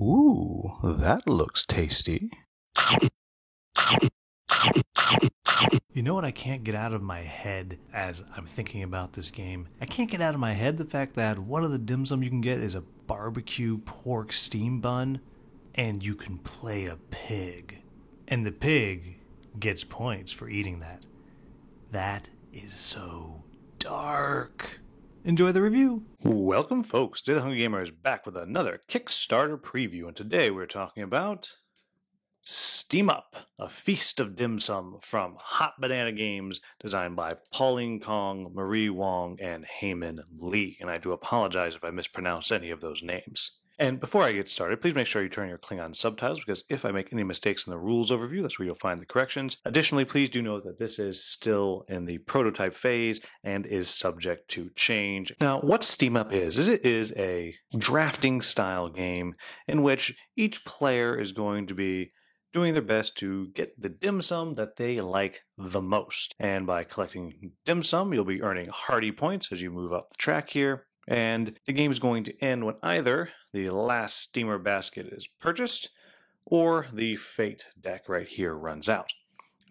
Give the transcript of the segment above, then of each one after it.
Ooh, that looks tasty. You know what I can't get out of my head as I'm thinking about this game? I can't get out of my head the fact that one of the dim sum you can get is a barbecue pork steam bun, and you can play a pig. And the pig gets points for eating that. That is so dark. Enjoy the review. Welcome, folks. Today the Hungry Gamer is back with another Kickstarter preview, and today we're talking about Steam Up, a feast of dim sum from Hot Banana Games, designed by Pauline Kong, Marie Wong, and Heyman Lee. And I do apologize if I mispronounce any of those names. And before I get started, please make sure you turn your Klingon subtitles, because if I make any mistakes in the rules overview, that's where you'll find the corrections. Additionally, please do note that this is still in the prototype phase and is subject to change. Now, what Steam Up is it is a drafting style game in which each player is going to be doing their best to get the dim sum that they like the most. And by collecting dim sum, you'll be earning hearty points as you move up the track here. And the game is going to end when either the last steamer basket is purchased or the fate deck right here runs out.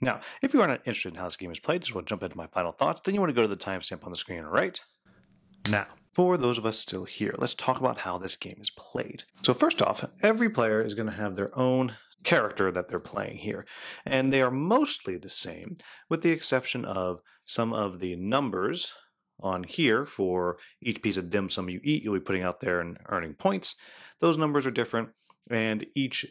Now, if you are not interested in how this game is played, just want to jump into my final thoughts, then you want to go to the timestamp on the screen right now. For those of us still here, let's talk about how this game is played. So first off, every player is going to have their own character that they're playing here, and they are mostly the same, with the exception of some of the numbers on here. For each piece of dim sum you eat, you'll be putting out there and earning points. Those numbers are different, and each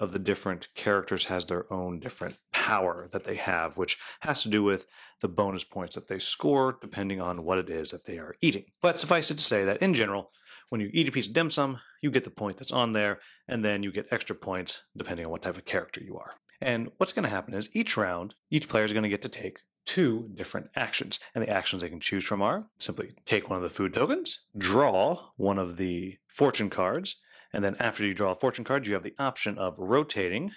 of the different characters has their own different power that they have, which has to do with the bonus points that they score depending on what it is that they are eating. But suffice it to say that in general, when you eat a piece of dim sum, you get the point that's on there, and then you get extra points depending on what type of character you are. And what's going to happen is each round, each player is going to get to take 2 different actions. And the actions they can choose from are simply take one of the food tokens, draw one of the fortune cards, and then after you draw a fortune card, you have the option of rotating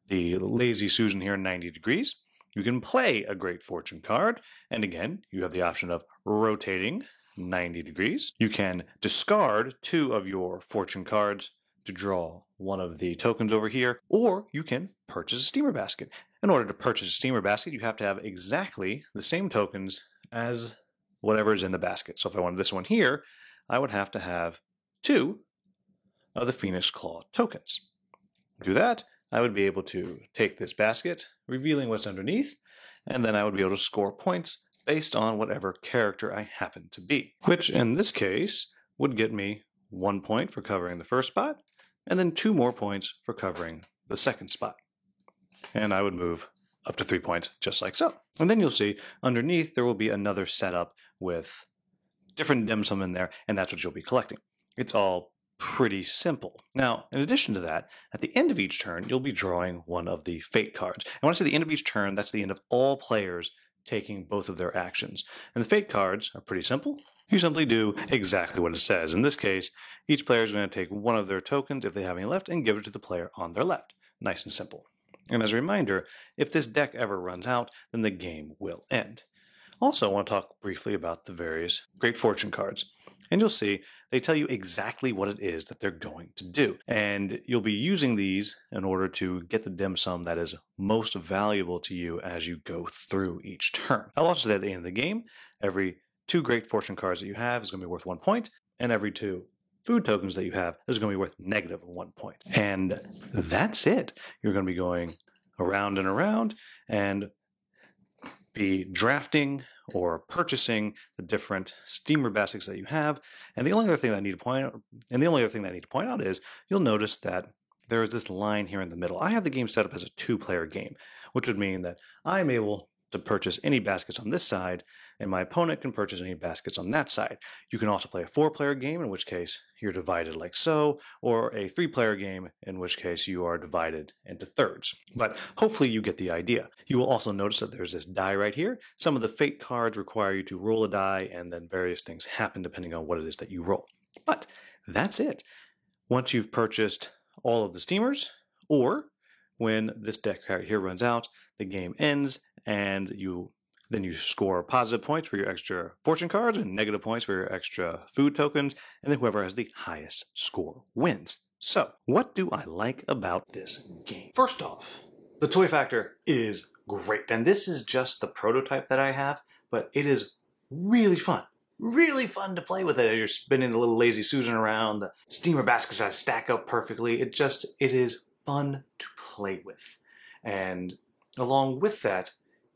the Lazy Susan here 90 degrees. You can play a Great Fortune card, and again, you have the option of rotating 90 degrees. You can discard 2 of your fortune cards to draw one of the tokens over here, or you can purchase a steamer basket. In order to purchase a steamer basket, you have to have exactly the same tokens as whatever is in the basket. So if I wanted this one here, I would have to have 2 of the Phoenix Claw tokens. To do that, I would be able to take this basket, revealing what's underneath, and then I would be able to score points based on whatever character I happen to be, which in this case would get me 1 point for covering the first spot, and then 2 more points for covering the second spot. And I would move up to 3 points just like so. And then you'll see underneath there will be another setup with different dim sum in there, and that's what you'll be collecting. It's all pretty simple. Now, in addition to that, at the end of each turn, you'll be drawing one of the fate cards. And when I say the end of each turn, that's the end of all players taking both of their actions. And the fate cards are pretty simple. You simply do exactly what it says. In this case, each player is going to take one of their tokens, if they have any left, and give it to the player on their left. Nice and simple. And as a reminder, if this deck ever runs out, then the game will end. Also, I want to talk briefly about the various Great Fortune cards. And you'll see they tell you exactly what it is that they're going to do. And you'll be using these in order to get the dim sum that is most valuable to you as you go through each turn. I'll also say at the end of the game, every 2 Great Fortune cards that you have is going to be worth 1 point, and every 2 food tokens that you have is going to be worth -1 point. And that's it. You're going to be going around and around and be drafting or purchasing the different steamer baskets that you have. And the only other thing that I need to point out is you'll notice that there is this line here in the middle. I have the game set up as a 2-player game, which would mean that I'm able to purchase any baskets on this side, and my opponent can purchase any baskets on that side. You can also play a 4-player game, in which case you're divided like so, or a 3-player game, in which case you are divided into thirds. But hopefully you get the idea. You will also notice that there's this die right here. Some of the fate cards require you to roll a die, and then various things happen depending on what it is that you roll. But that's it. Once you've purchased all of the steamers, or when this deck right here runs out, the game ends, and you Then you score positive points for your extra fortune cards and negative points for your extra food tokens, and then whoever has the highest score wins. So, what do I like about this game? First off, the toy factor is great, and this is just the prototype that I have, but it is really fun. Really fun to play with it. You're spinning the little Lazy Susan around, the steamer baskets that stack up perfectly. It is fun to play with. And along with that,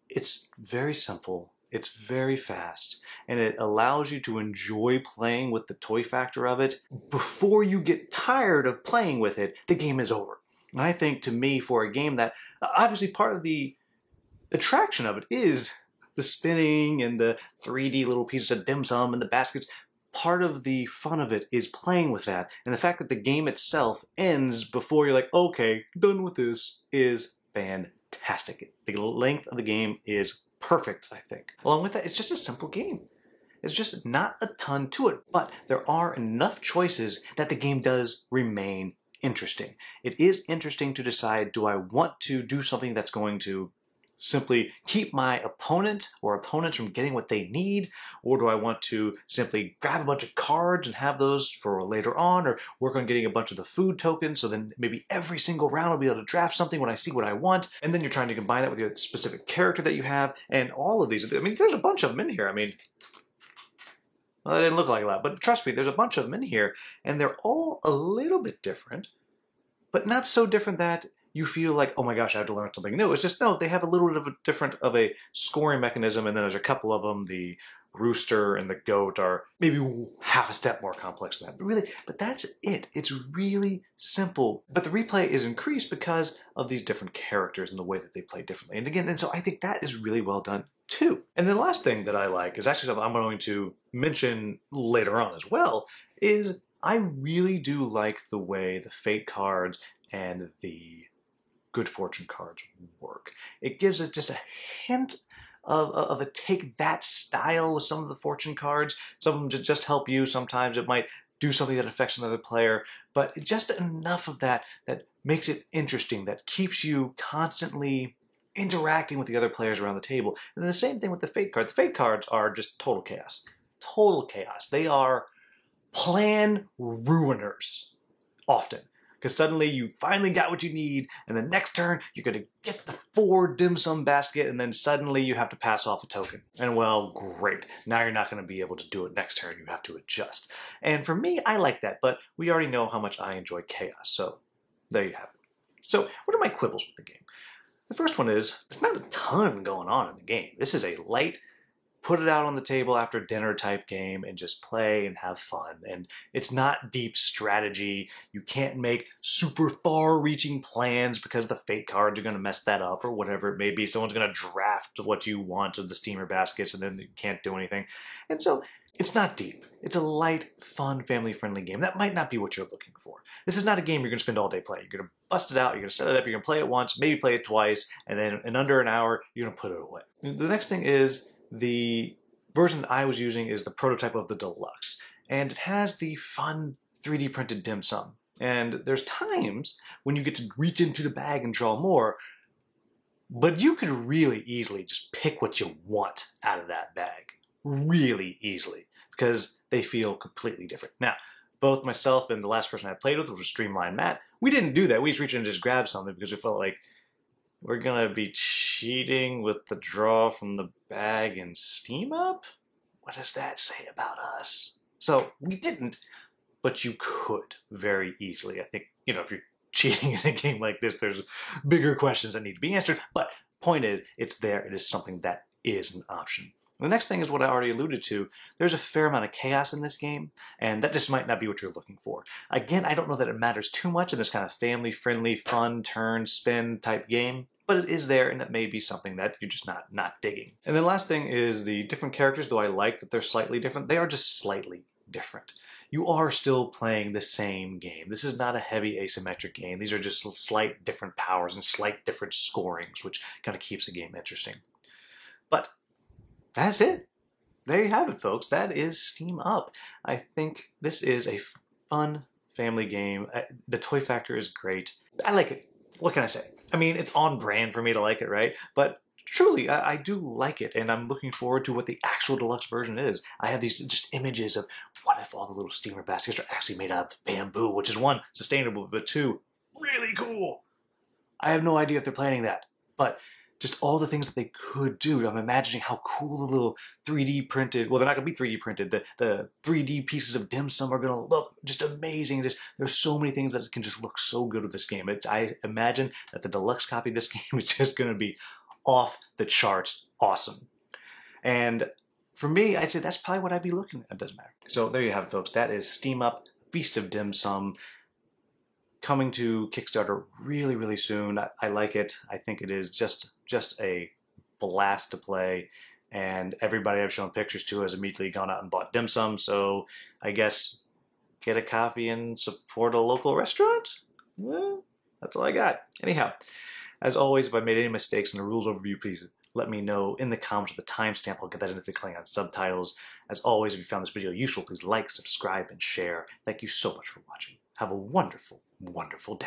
it's very simple, it's very fast, and it allows you to enjoy playing with the toy factor of it. Before you get tired of playing with it, the game is over. And I think, to me, for a game that, obviously part of the attraction of it is the spinning and the 3D little pieces of dim sum and the baskets. Part of the fun of it is playing with that, and the fact that the game itself ends before you're like, okay, done with this, is fantastic. The length of the game is perfect, I think. Along with that, it's just a simple game. There's just not a ton to it, but there are enough choices that the game does remain interesting. It is interesting to decide, do I want to do something that's going to simply keep my opponent or opponents from getting what they need, or do I want to simply grab a bunch of cards and have those for later on, or work on getting a bunch of the food tokens so then maybe every single round I'll be able to draft something when I see what I want, and then you're trying to combine that with your specific character that you have, and all of these. I mean, there's a bunch of them in here. I mean, well, that didn't look like a lot, but trust me, there's a bunch of them in here, and they're all a little bit different, but not so different that you feel like, oh my gosh, I have to learn something new. It's just, no, they have a little bit of a different of a scoring mechanism, and then there's a couple of them, the rooster and the goat are maybe half a step more complex than that. But that's it. It's really simple. But the replay is increased because of these different characters and the way that they play differently. And again, so I think that is really well done too. And then the last thing that I like is actually something I'm going to mention later on as well, is I really do like the way the fate cards and the good fortune cards work. It gives it just a hint of a take that style with some of the fortune cards. Some of them just help you. Sometimes it might do something that affects another player, but just enough of that that makes it interesting, that keeps you constantly interacting with the other players around the table. And then the same thing with the fate cards. The fate cards are just total chaos. Total chaos. They are plan ruiners often. Because suddenly you finally got what you need, and the next turn you're going to get the 4 dim sum basket, and then suddenly you have to pass off a token. And well, great. Now you're not going to be able to do it next turn. You have to adjust. And for me, I like that, but we already know how much I enjoy chaos, so there you have it. So what are my quibbles with the game? The first one is, there's not a ton going on in the game. This is a light, put it out on the table after dinner type game and just play and have fun. And it's not deep strategy. You can't make super far reaching plans because the fate cards are going to mess that up or whatever it may be. Someone's going to draft what you want of the steamer baskets and then you can't do anything. And so it's not deep. It's a light, fun, family-friendly game. That might not be what you're looking for. This is not a game you're going to spend all day playing. You're going to bust it out, you're going to set it up, you're going to play it once, maybe play it twice, and then in under an hour, you're going to put it away. The next thing is, the version that I was using is the prototype of the Deluxe, and it has the fun 3D printed dim sum. And there's times when you get to reach into the bag and draw more, but you could really easily just pick what you want out of that bag. Really easily, because they feel completely different. Now, both myself and the last person I played with, which was Streamline Matt, we didn't do that. We just reached in and just grabbed something because we felt like we're gonna be cheating with the draw from the bag in Steam Up? What does that say about us? So we didn't, but you could very easily. I think, if you're cheating in a game like this, there's bigger questions that need to be answered. But point is, it's there. It is something that is an option. The next thing is what I already alluded to. There's a fair amount of chaos in this game, and that just might not be what you're looking for. Again, I don't know that it matters too much in this kind of family-friendly, fun, turn, spin type game, but it is there, and it may be something that you're just not digging. And then last thing is the different characters. Though I like that they're slightly different, they are just slightly different. You are still playing the same game. This is not a heavy asymmetric game. These are just slight different powers and slight different scorings, which kind of keeps the game interesting. But that's it. There you have it, folks. That is Steam Up. I think this is a fun family game. The toy factor is great. I like it. What can I say? I mean, it's on brand for me to like it, right? But truly, I do like it, and I'm looking forward to what the actual deluxe version is. I have these just images of what if all the little steamer baskets are actually made out of bamboo, which is one, sustainable, but two, really cool. I have no idea if they're planning that, but just all the things that they could do. I'm imagining how cool the little 3D printed, well, they're not going to be 3D printed, the 3D pieces of dim sum are going to look just amazing. There's so many things that can just look so good with this game. I imagine that the deluxe copy of this game is just going to be off the charts awesome. And for me, I'd say that's probably what I'd be looking at. It doesn't matter. So there you have it, folks. That is Steam Up Feast of Dim Sum, coming to Kickstarter really, really soon. I like it. I think it is just a blast to play. And everybody I've shown pictures to has immediately gone out and bought dim sum. So I guess get a copy and support a local restaurant? Well, that's all I got. Anyhow, as always, if I made any mistakes in the rules overview, please let me know in the comments with the timestamp. I'll get that into the Klingon subtitles. As always, if you found this video useful, please like, subscribe, and share. Thank you so much for watching. Have a wonderful, wonderful day.